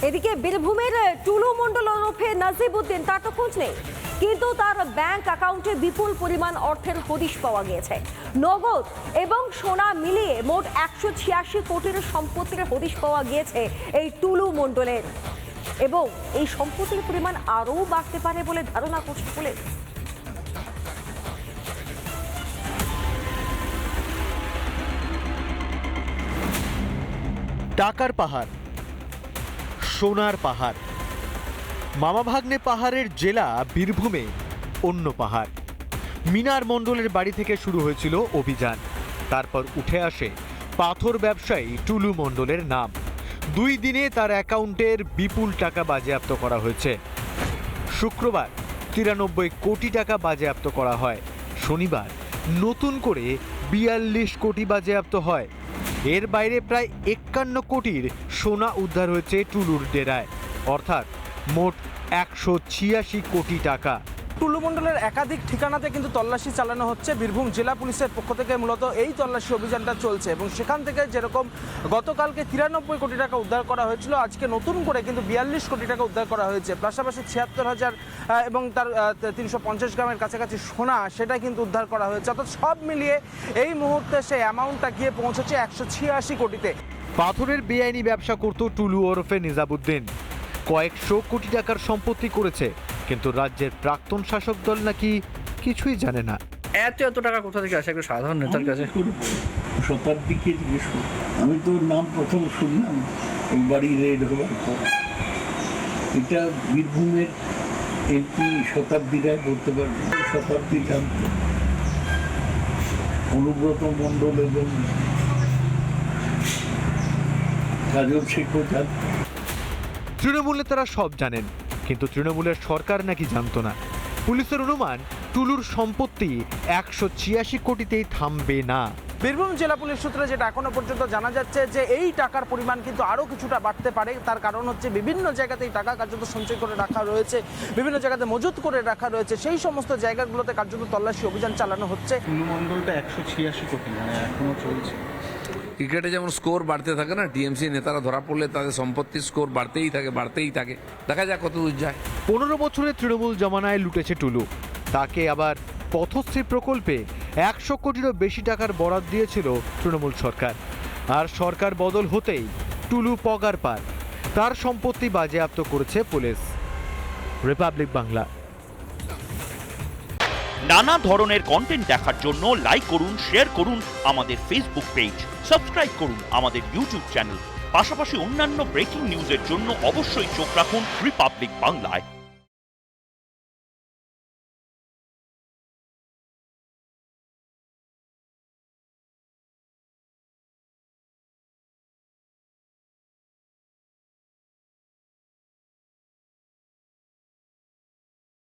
এদিকে বীরভূমের টুলু মণ্ডল ওরফে নাজিবউদ্দিন তার তো খোঁজ নেই, কিন্তু তার ব্যাংক অ্যাকাউন্টে বিপুল পরিমাণ অর্থের হদিশ পাওয়া গিয়েছে। নগদ এবং সোনা মিলিয়ে মোট 186 কোটির সম্পত্তির হদিশ পাওয়া গিয়েছে এই টুলু মণ্ডলের, এবং এই সম্পত্তির পরিমাণ আরও বাড়তে পারে বলে ধারণা করছে পুলিশ। টাকার পাহাড়, সোনার পাহাড়, মামা ভাগ্নে পাহাড়ের জেলা বীরভূমে অন্য পাহাড়। মিনার মণ্ডলের বাড়ি থেকে শুরু হয়েছিল অভিযান, তারপর উঠে আসে পাথর ব্যবসায়ী টুলু মণ্ডলের নাম। 2 দিনে তার অ্যাকাউন্টের বিপুল টাকা বাজেয়াপ্ত করা হয়েছে। শুক্রবার 93 কোটি টাকা বাজেয়াপ্ত করা হয়। শনিবার নতুন করে 42 কোটি বাজেয়াপ্ত হয়। এর বাইরে প্রায় 51 কোটির সোনা উদ্ধার হয়েছে টুলুর ডেরায়, অর্থাৎ মোট 186 কোটি টাকা। টুলু মণ্ডলের একাধিক ঠিকানাতে কিন্তু তল্লাশি চালানো হচ্ছে। বীরভূম জেলা পুলিশের পক্ষ থেকে মূলত এই তল্লাশি অভিযানটা চলছে, এবং সেখান থেকে যেরকম গতকালকে 93 কোটি টাকা উদ্ধার করা হয়েছিল, আজকে নতুন করে কিন্তু 42 কোটি টাকা উদ্ধার করা হয়েছে। পাশাপাশি 76,000 এবং তার 350 গ্রামের কাছাকাছি সোনা, সেটা কিন্তু উদ্ধার করা হয়েছে। অর্থাৎ সব মিলিয়ে এই মুহূর্তে সেই অ্যামাউন্টটা গিয়ে পৌঁছেছে 186 কোটিতে। পাথরের বেআইনি ব্যবসা করত টুলু ওরফে নিজাবউদ্দিন। কয়েকশো কোটি টাকার সম্পত্তি করেছে, কিন্তু রাজ্যের প্রাক্তন শাসক দল নাকি কিছুই জানে না। এত টাকা কোথা থেকে আসে একটা সাধারণ নেতার কাছে? শতাব্দীকে জিজ্ঞেস করি, আমি তো নাম প্রথম শুনলাম এই বাড়ি রেড হওয়ার পর। এটা বীরভূমের এমপি শতাব্দী রায় বলতে পারবে, শতাব্দী জানত, অনুব্রত মণ্ডল এবং কাজল শেখও জানত। তৃণমূল নেতারা সব জানেন, কিন্তু তৃণমূলের সরকার নাকি জানতো না। পুলিশের অনুমান টুলুর সম্পত্তি 186 কোটিতেই থামবে না। বীরভূম জেলা পুলিশ সূত্রে যেটা এখনো পর্যন্ত জানা যাচ্ছে যে এই টাকার পরিমাণ কিন্তু আরও কিছুটা বাড়তে পারে। তার কারণ হচ্ছে বিভিন্ন জায়গাতে এই টাকা কার্যত সঞ্চয় করে রাখা রয়েছে, বিভিন্ন জায়গাতে মজুত করে রাখা রয়েছে। সেই সমস্ত জায়গাগুলোতে কার্যত তল্লাশি অভিযান চালানো হচ্ছে। টুলু মণ্ডলটা 186 কোটি মানে এখনো চলছে। ক্রিকেটে যেমন স্কোর বাড়তে থাকে না, টিএমসি নেতারা ধরা পড়লে তাদের সম্পত্তির স্কোর বাড়তেই থাকে। দেখা যাক কত দূর যায়। 15 বছরের তৃণমূল জমানায় লুটেছে টুলু, তাকে আবার পথশ্রী প্রকল্পে 100 কোটিরও বেশি টাকার বরাদ দিয়েছিল তৃণমূল সরকার। আর সরকার বদল হতেই টুলু পগার পার, তার সম্পত্তি বাজেয়াপ্ত করেছে পুলিশ। রিপাবলিক বাংলা। নানা ধরনের কন্টেন্ট দেখার জন্য লাইক করুন, শেয়ার করুন আমাদের ফেসবুক পেজ, সাবস্ক্রাইব করুন আমাদের ইউটিউব চ্যানেল। পাশাপাশি অন্যান্য ব্রেকিং নিউজের জন্য অবশ্যই চোখ রাখুন রিপাবলিক বাংলায়।